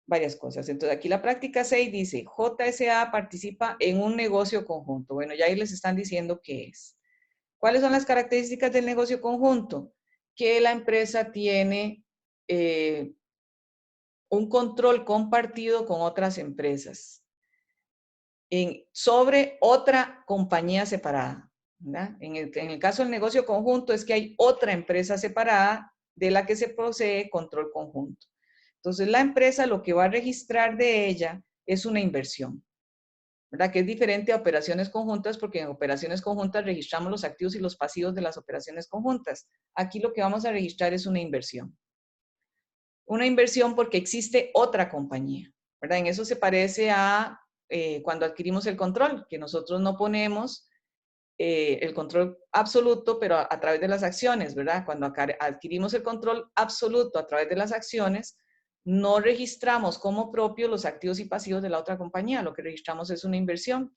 varias cosas. Entonces, aquí la práctica 6 dice, JSA participa en un negocio conjunto. Bueno, ya ahí les están diciendo qué es. ¿Cuáles son las características del negocio conjunto? Que la empresa tiene un control compartido con otras empresas sobre otra compañía separada. En el caso del negocio conjunto es que hay otra empresa separada de la que se posee control conjunto. Entonces, la empresa lo que va a registrar de ella es una inversión, ¿verdad? Que es diferente a operaciones conjuntas, porque en operaciones conjuntas registramos los activos y los pasivos de las operaciones conjuntas. Aquí lo que vamos a registrar es una inversión. Una inversión porque existe otra compañía, ¿verdad? En eso se parece a cuando adquirimos el control, que nosotros no ponemos el control absoluto, pero a través de las acciones, ¿verdad? Cuando adquirimos el control absoluto a través de las acciones, no registramos como propio los activos y pasivos de la otra compañía, lo que registramos es una inversión.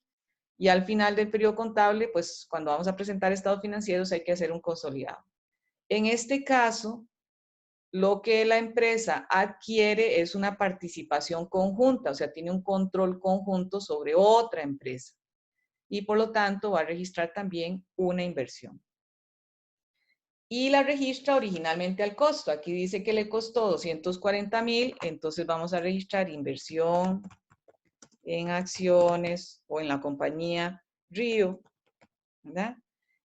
Y al final del periodo contable, pues cuando vamos a presentar estados financieros hay que hacer un consolidado. En este caso, lo que la empresa adquiere es una participación conjunta, o sea, tiene un control conjunto sobre otra empresa y por lo tanto va a registrar también una inversión. Y la registra originalmente al costo. Aquí dice que le costó 240,000, entonces vamos a registrar inversión en acciones o en la compañía Río, ¿verdad?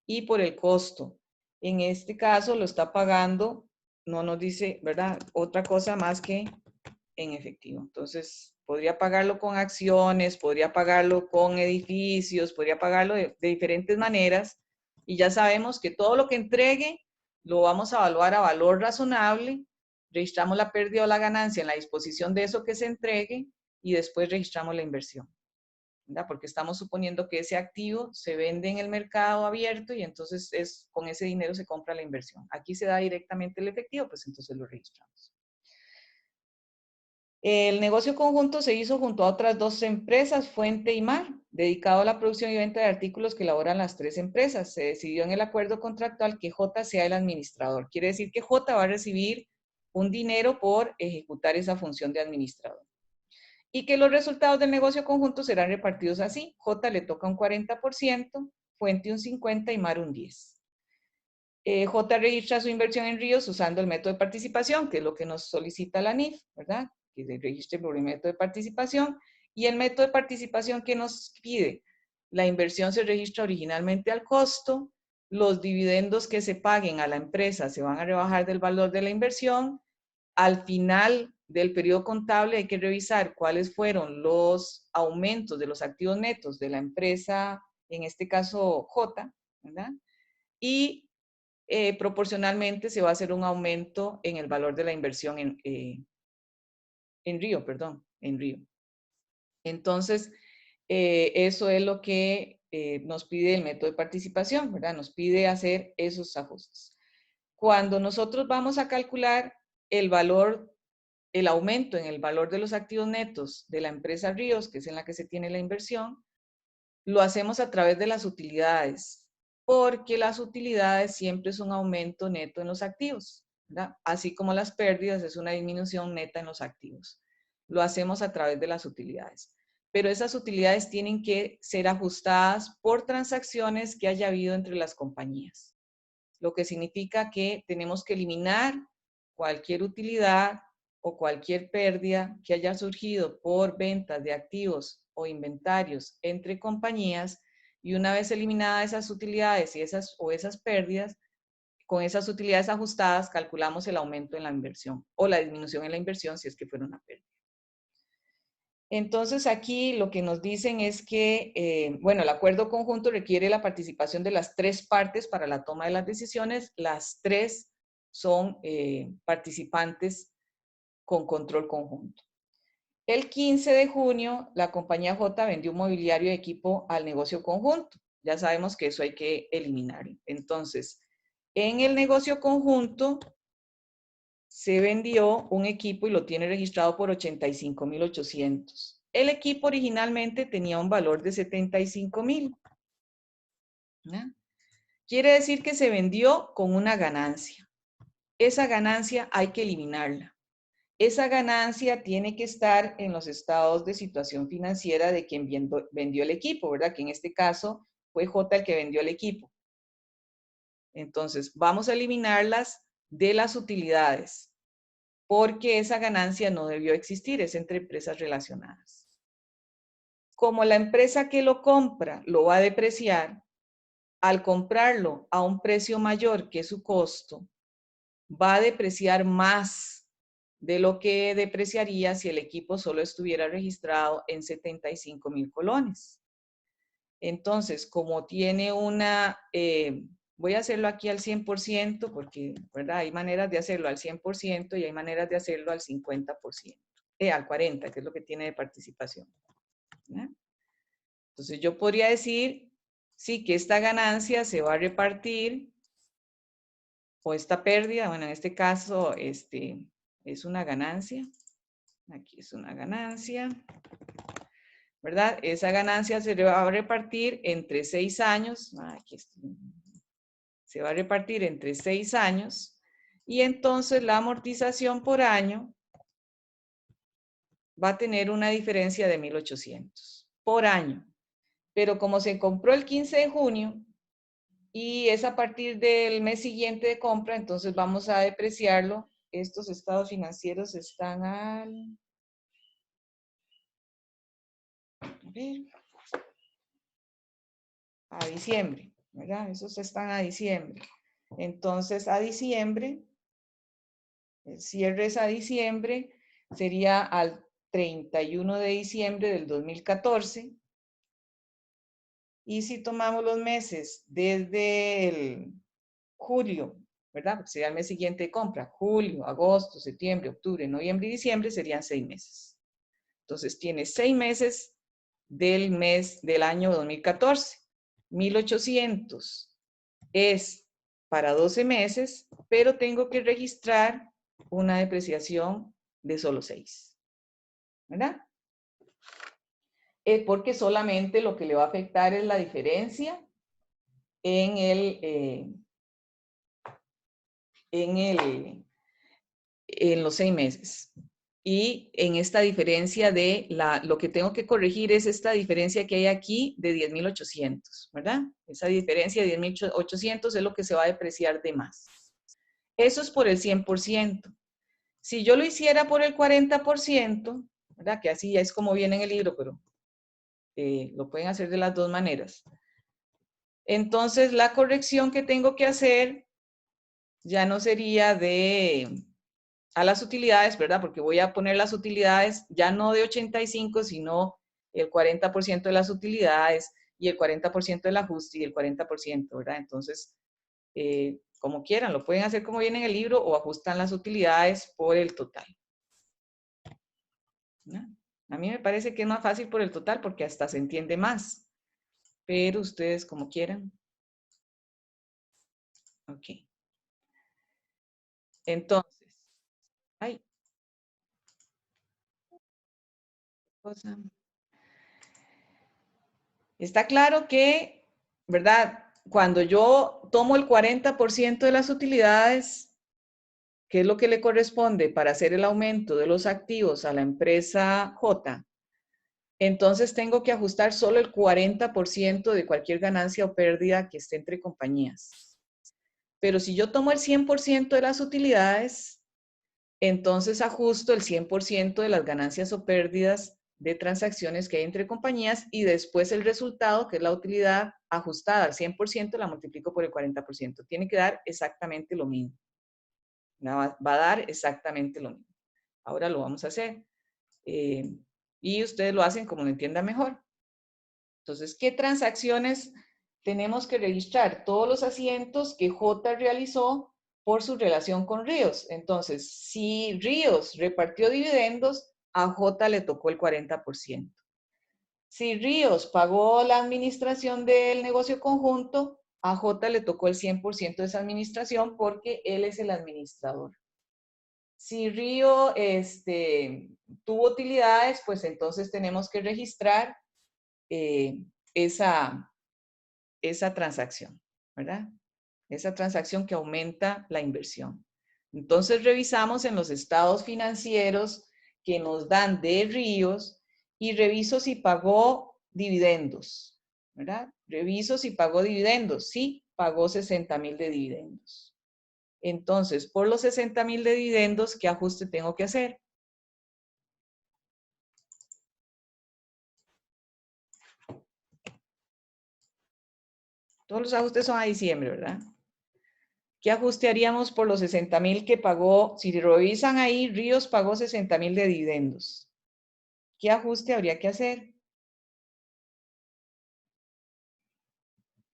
Y por el costo. En este caso lo está pagando, no nos dice, ¿verdad? Otra cosa más que en efectivo. Entonces, podría pagarlo con acciones, podría pagarlo con edificios, podría pagarlo de diferentes maneras. Y ya sabemos que todo lo que entregue lo vamos a evaluar a valor razonable, registramos la pérdida o la ganancia en la disposición de eso que se entregue y después registramos la inversión, ¿verdad? Porque estamos suponiendo que ese activo se vende en el mercado abierto y entonces con ese dinero se compra la inversión. Aquí se da directamente el efectivo, pues entonces lo registramos. El negocio conjunto se hizo junto a otras dos empresas, Fuente y Mar, dedicado a la producción y venta de artículos que elaboran las tres empresas. Se decidió en el acuerdo contractual que J sea el administrador. Quiere decir que J va a recibir un dinero por ejecutar esa función de administrador. Y que los resultados del negocio conjunto serán repartidos así. J le toca un 40%, Fuente un 50% y Mar un 10%. J registra su inversión en Ríos usando el método de participación, que es lo que nos solicita la NIF, ¿verdad? Que se registre por el método de participación. Y el método de participación que nos pide, la inversión se registra originalmente al costo, los dividendos que se paguen a la empresa se van a rebajar del valor de la inversión. Al final del periodo contable hay que revisar cuáles fueron los aumentos de los activos netos de la empresa, en este caso J, ¿verdad? Y proporcionalmente se va a hacer un aumento en el valor de la inversión en Río, perdón, en Río. Entonces, eso es lo que nos pide el método de participación, ¿verdad? Nos pide hacer esos ajustes. Cuando nosotros vamos a calcular el valor, el aumento en el valor de los activos netos de la empresa Ríos, que es en la que se tiene la inversión, lo hacemos a través de las utilidades, porque las utilidades siempre es un aumento neto en los activos, ¿verdad? Así como las pérdidas es una disminución neta en los activos. Lo hacemos a través de las utilidades. Pero esas utilidades tienen que ser ajustadas por transacciones que haya habido entre las compañías, lo que significa que tenemos que eliminar cualquier utilidad o cualquier pérdida que haya surgido por ventas de activos o inventarios entre compañías, y una vez eliminadas esas utilidades y esas pérdidas, con esas utilidades ajustadas calculamos el aumento en la inversión o la disminución en la inversión si es que fuera una pérdida. Entonces aquí lo que nos dicen es que, bueno, el acuerdo conjunto requiere la participación de las tres partes para la toma de las decisiones. Las tres son participantes con control conjunto. El 15 de junio, la compañía J vendió un mobiliario de equipo al negocio conjunto. Ya sabemos que eso hay que eliminarlo. Entonces, en el negocio conjunto se vendió un equipo y lo tiene registrado por 85,800. El equipo originalmente tenía un valor de 75,000. Quiere decir que se vendió con una ganancia. Esa ganancia hay que eliminarla. esa ganancia tiene que estar en los estados de situación financiera de quien vendió el equipo, ¿verdad? Que en este caso fue J el que vendió el equipo. Entonces, vamos a eliminarlas de las utilidades, porque esa ganancia no debió existir, es entre empresas relacionadas. Como la empresa que lo compra lo va a depreciar, al comprarlo a un precio mayor que su costo, va a depreciar más de lo que depreciaría si el equipo solo estuviera registrado en 75,000 colones. Entonces, como tiene una, voy a hacerlo aquí al 100% porque, ¿verdad? Hay maneras de hacerlo al 100% y hay maneras de hacerlo al 50%, al 40%, que es lo que tiene de participación. ¿Ya? Entonces, yo podría decir, sí, que esta ganancia se va a repartir, o esta pérdida, bueno, en este caso, es una ganancia. Aquí es una ganancia, ¿verdad? Esa ganancia se va a repartir entre 6 años. Aquí está. Se va a repartir entre 6 años y entonces la amortización por año va a tener una diferencia de 1,800 por año. Pero como se compró el 15 de junio y es a partir del mes siguiente de compra, entonces vamos a depreciarlo. Estos estados financieros están a diciembre, ¿verdad? Esos están a diciembre. Entonces, a diciembre, el cierre es a diciembre, sería al 31 de diciembre del 2014. Y si tomamos los meses desde el julio, ¿verdad? Porque sería el mes siguiente de compra, julio, agosto, septiembre, octubre, noviembre y diciembre serían 6 meses. Entonces, tiene 6 meses del año 2014. 1,800 es para 12 meses, pero tengo que registrar una depreciación de solo 6, ¿verdad? Es porque solamente lo que le va a afectar es la diferencia en en los 6 meses. Y en esta diferencia de lo que tengo que corregir es esta diferencia que hay aquí de 10,800, ¿verdad? Esa diferencia de 10,800 es lo que se va a depreciar de más. Eso es por el 100%. Si yo lo hiciera por el 40%, ¿verdad? Que así es como viene en el libro, pero lo pueden hacer de las dos maneras. Entonces, la corrección que tengo que hacer ya no sería a las utilidades, ¿verdad? Porque voy a poner las utilidades ya no de 85, sino el 40% de las utilidades y el 40% del ajuste y el 40%, ¿verdad? Entonces, como quieran, lo pueden hacer como viene en el libro o ajustan las utilidades por el total. ¿No? A mí me parece que es más fácil por el total porque hasta se entiende más, pero ustedes como quieran. Ok. Entonces, ay, cosa. Está claro que, ¿verdad? Cuando yo tomo el 40% de las utilidades, ¿qué es lo que le corresponde para hacer el aumento de los activos a la empresa J? Entonces tengo que ajustar solo el 40% de cualquier ganancia o pérdida que esté entre compañías. Pero si yo tomo el 100% de las utilidades, entonces ajusto el 100% de las ganancias o pérdidas de transacciones que hay entre compañías y después el resultado, que es la utilidad ajustada al 100%, la multiplico por el 40%. Tiene que dar exactamente lo mismo. Va a dar exactamente lo mismo. Ahora lo vamos a hacer. Y ustedes lo hacen como lo entiendan mejor. Entonces, ¿qué transacciones tenemos que registrar? Todos los asientos que J realizó por su relación con Ríos. Entonces, si Ríos repartió dividendos, a J le tocó el 40%. Si Ríos pagó la administración del negocio conjunto, a J le tocó el 100% de esa administración porque él es el administrador. Si Río tuvo utilidades, pues entonces tenemos que registrar esa transacción, ¿verdad? Esa transacción que aumenta la inversión. Entonces revisamos en los estados financieros que nos dan de Ríos y reviso si pagó dividendos, ¿verdad? Reviso si pagó dividendos. Sí, pagó 60,000 de dividendos. Entonces, por los 60,000 de dividendos, ¿qué ajuste tengo que hacer? Todos los ajustes son a diciembre, ¿verdad? ¿Qué ajuste haríamos por los 60,000 que pagó? Si revisan ahí, Ríos pagó 60,000 de dividendos. ¿Qué ajuste habría que hacer?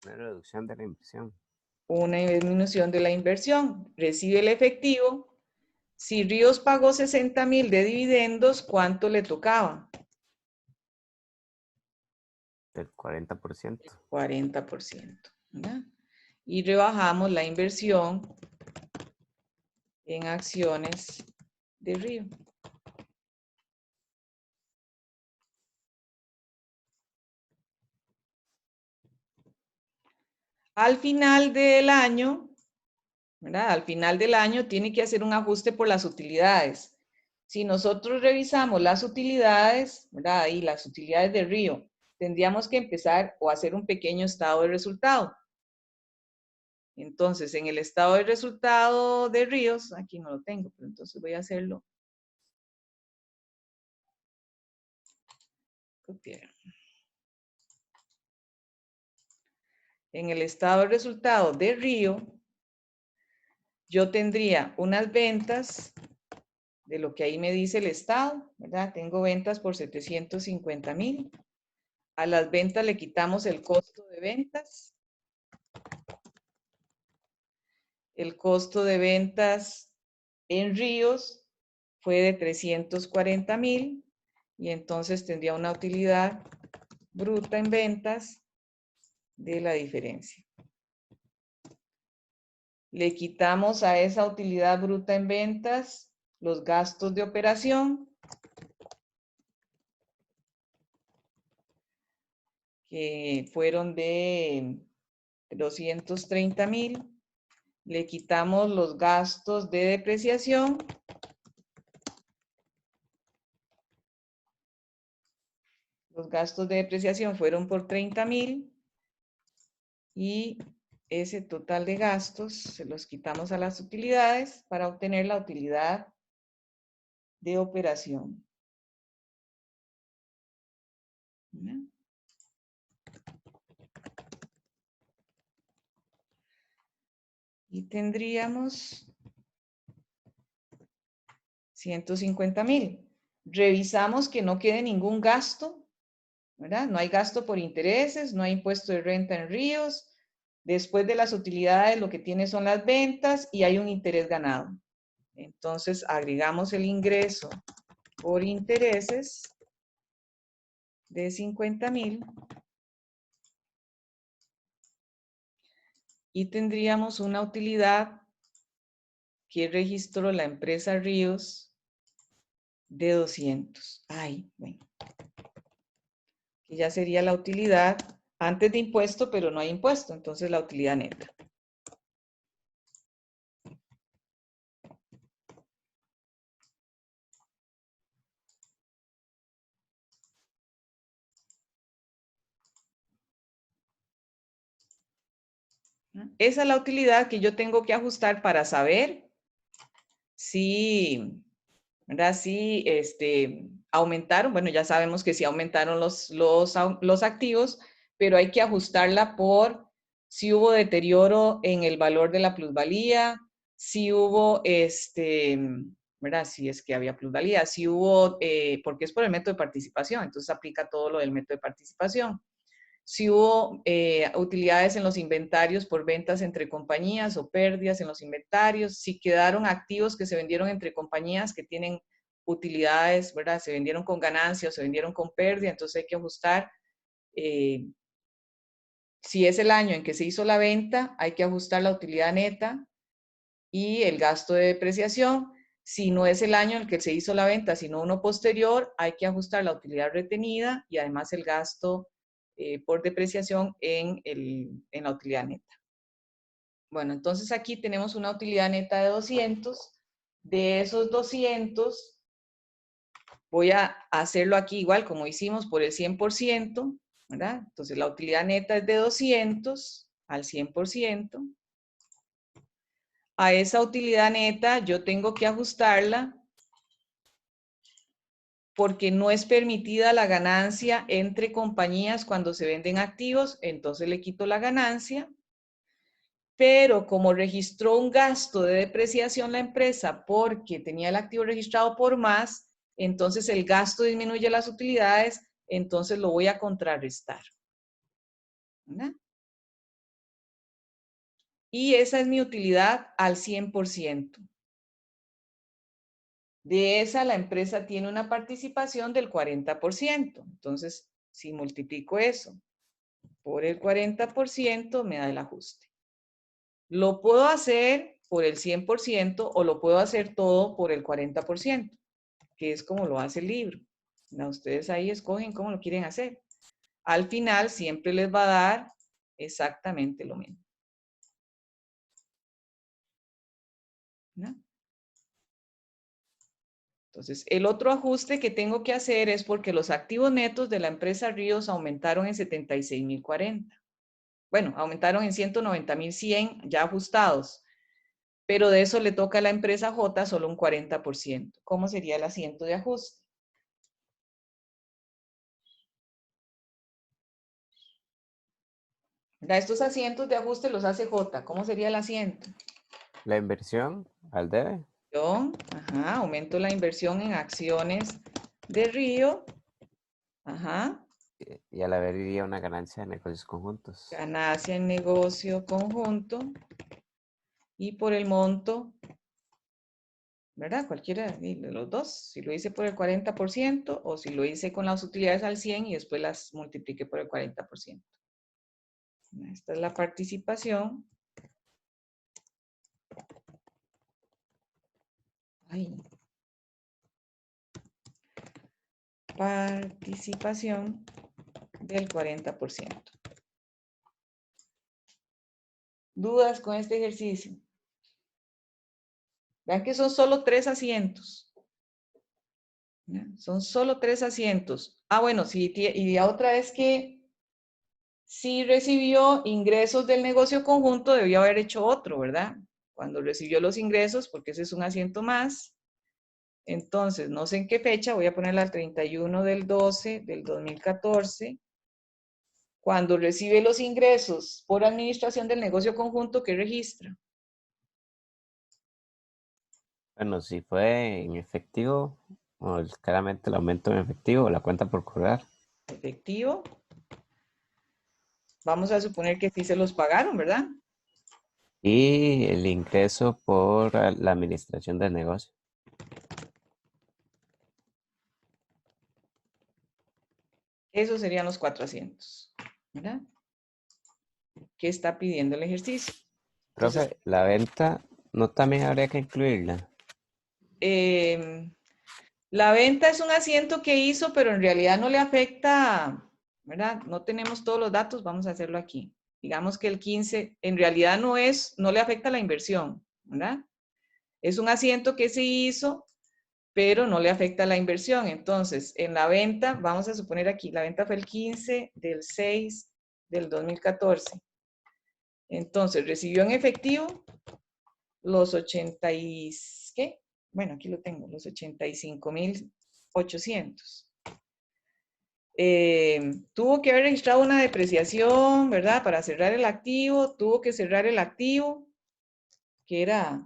Una reducción de la inversión. Una disminución de la inversión. Recibe el efectivo. Si Ríos pagó 60,000 de dividendos, ¿cuánto le tocaba? Del 40%. 40%. ¿Verdad? Y rebajamos la inversión en acciones de Río. Al final del año, ¿verdad? Al final del año tiene que hacer un ajuste por las utilidades. Si nosotros revisamos las utilidades, ¿verdad? Y las utilidades de Río, tendríamos que empezar o hacer un pequeño estado de resultado. Entonces, en el estado de resultado de Ríos, aquí no lo tengo, pero entonces voy a hacerlo. Copiar. En el estado de resultado de Río, yo tendría unas ventas de lo que ahí me dice el estado, ¿verdad? Tengo ventas por 750,000. A las ventas le quitamos el costo de ventas. El costo de ventas en Ríos fue de 340,000 y entonces tendría una utilidad bruta en ventas de la diferencia. Le quitamos a esa utilidad bruta en ventas los gastos de operación, que fueron de 230,000. Le quitamos los gastos de depreciación. Los gastos de depreciación fueron por 30,000 y ese total de gastos se los quitamos a las utilidades para obtener la utilidad de operación. ¿No? Y tendríamos 150,000. Revisamos que no quede ningún gasto, ¿verdad? No hay gasto por intereses, no hay impuesto de renta en Ríos. Después de las utilidades, lo que tiene son las ventas y hay un interés ganado. Entonces, agregamos el ingreso por intereses de 50,000 y tendríamos una utilidad que registró la empresa Ríos de 200. Ay, bueno, que ya sería la utilidad antes de impuesto, pero no hay impuesto, entonces la utilidad neta. Esa es la utilidad que yo tengo que ajustar para saber si, ¿verdad? Si aumentaron, bueno, ya sabemos que sí aumentaron los activos, pero hay que ajustarla por si hubo deterioro en el valor de la plusvalía, si hubo, ¿verdad? Si es que había plusvalía, si hubo, porque es por el método de participación, entonces aplica todo lo del método de participación. Si hubo utilidades en los inventarios por ventas entre compañías o pérdidas en los inventarios, si quedaron activos que se vendieron entre compañías que tienen utilidades, ¿verdad? Se vendieron con ganancia o se vendieron con pérdida, entonces hay que ajustar. Si es el año en que se hizo la venta, hay que ajustar la utilidad neta y el gasto de depreciación. Si no es el año en el que se hizo la venta, sino uno posterior, hay que ajustar la utilidad retenida y además el gasto por depreciación en la utilidad neta. Bueno, entonces aquí tenemos una utilidad neta de 200. De esos 200, voy a hacerlo aquí igual como hicimos por el 100%, ¿verdad? Entonces la utilidad neta es de 200 al 100%. A esa utilidad neta yo tengo que ajustarla porque no es permitida la ganancia entre compañías cuando se venden activos, entonces le quito la ganancia. Pero como registró un gasto de depreciación la empresa porque tenía el activo registrado por más, entonces el gasto disminuye las utilidades, entonces lo voy a contrarrestar. ¿Verdad? Y esa es mi utilidad al 100%. De esa la empresa tiene una participación del 40%. Entonces, si multiplico eso por el 40%, me da el ajuste. Lo puedo hacer por el 100% o lo puedo hacer todo por el 40%, que es como lo hace el libro. Ustedes ahí escogen cómo lo quieren hacer. Al final siempre les va a dar exactamente lo mismo. ¿No? Entonces, el otro ajuste que tengo que hacer es porque los activos netos de la empresa Ríos aumentaron en 76.040. Bueno, aumentaron en 190.100 ya ajustados, pero de eso le toca a la empresa J solo un 40%. ¿Cómo sería el asiento de ajuste? Estos asientos de ajuste los hace J. ¿Cómo sería el asiento? La inversión al debe. Ajá, aumento la inversión en acciones de Río. Ajá. Y al haber iría una ganancia de negocios conjuntos. Ganancia en negocio conjunto. Y por el monto, ¿verdad? Cualquiera de los dos. Si lo hice por el 40% o si lo hice con las utilidades al 100 y después las multipliqué por el 40%. Esta es la participación. Ay. Participación del 40%. ¿Dudas con este ejercicio? Vean que son solo 3 asientos. ¿Ya? Son solo 3 asientos. Ah, bueno, sí, y la otra es que si recibió ingresos del negocio conjunto, debió haber hecho otro, ¿verdad? Cuando recibió los ingresos, porque ese es un asiento más. Entonces, no sé en qué fecha, voy a ponerla al 31 del 12 del 2014. Cuando recibe los ingresos por administración del negocio conjunto, ¿qué registra? Bueno, si fue en efectivo, o claramente el aumento en efectivo, la cuenta por cobrar. Efectivo. Vamos a suponer que sí se los pagaron, ¿verdad? Y el ingreso por la administración del negocio. Esos serían los 400, ¿verdad? ¿Qué está pidiendo el ejercicio? Entonces, Profe, la venta no también habría que incluirla. La venta es un asiento que hizo, pero en realidad no le afecta, ¿verdad? No tenemos todos los datos, vamos a hacerlo aquí. Digamos que el 15 en realidad no le afecta la inversión, ¿verdad? Es un asiento que se hizo, pero no le afecta la inversión. Entonces, en la venta, vamos a suponer aquí, la venta fue el 15 del 6 del 2014. Entonces, recibió en efectivo los 80 y, ¿qué? Bueno, aquí lo tengo, los 85.800. Tuvo que haber registrado una depreciación, ¿verdad? Para cerrar el activo, tuvo que cerrar el activo, que era,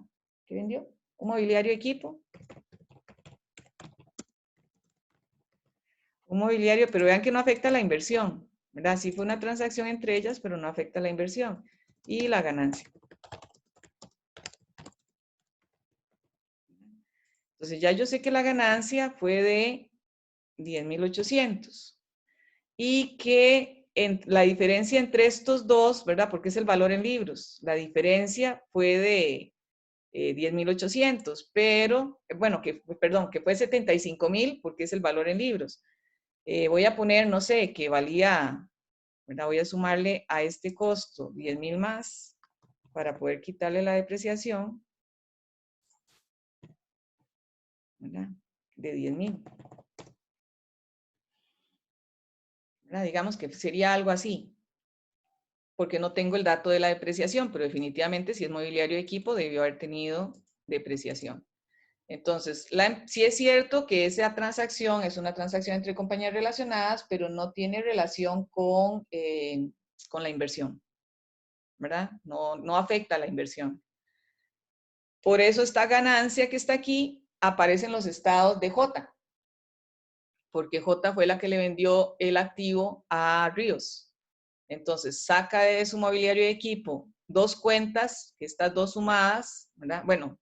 ¿qué vendió? Un mobiliario equipo. Un mobiliario, pero vean que no afecta la inversión, ¿verdad? Sí fue una transacción entre ellas, pero no afecta la inversión. Y la ganancia. Entonces ya yo sé que la ganancia fue de 10.800 y que la diferencia entre estos dos, ¿verdad? Porque es el valor en libros, la diferencia fue de 10.800, pero, bueno, perdón, que fue 75.000 porque es el valor en libros. Voy a poner, no sé, que valía, ¿verdad? Voy a sumarle a este costo 10.000 más, para poder quitarle la depreciación, ¿verdad? De 10,000. Digamos que sería algo así, porque no tengo el dato de la depreciación, pero definitivamente si es mobiliario de equipo debió haber tenido depreciación. Entonces, sí es cierto que esa transacción es una transacción entre compañías relacionadas, pero no tiene relación con la inversión, ¿verdad? No afecta a la inversión. Por eso esta ganancia que está aquí aparece en los estados de J, porque J fue la que le vendió el activo a Ríos. Entonces, saca de su mobiliario de equipo dos cuentas, que estas dos sumadas, ¿verdad? Bueno,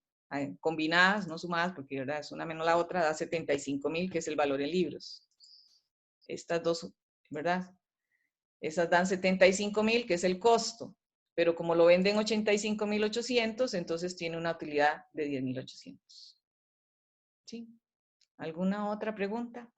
combinadas, no sumadas, porque ¿verdad? Es una menos la otra, da 75,000, que es el valor en libros. Estas dos, ¿verdad? Esas dan 75,000, que es el costo. Pero como lo venden 85,800, entonces tiene una utilidad de 10,800. ¿Sí? ¿Alguna otra pregunta?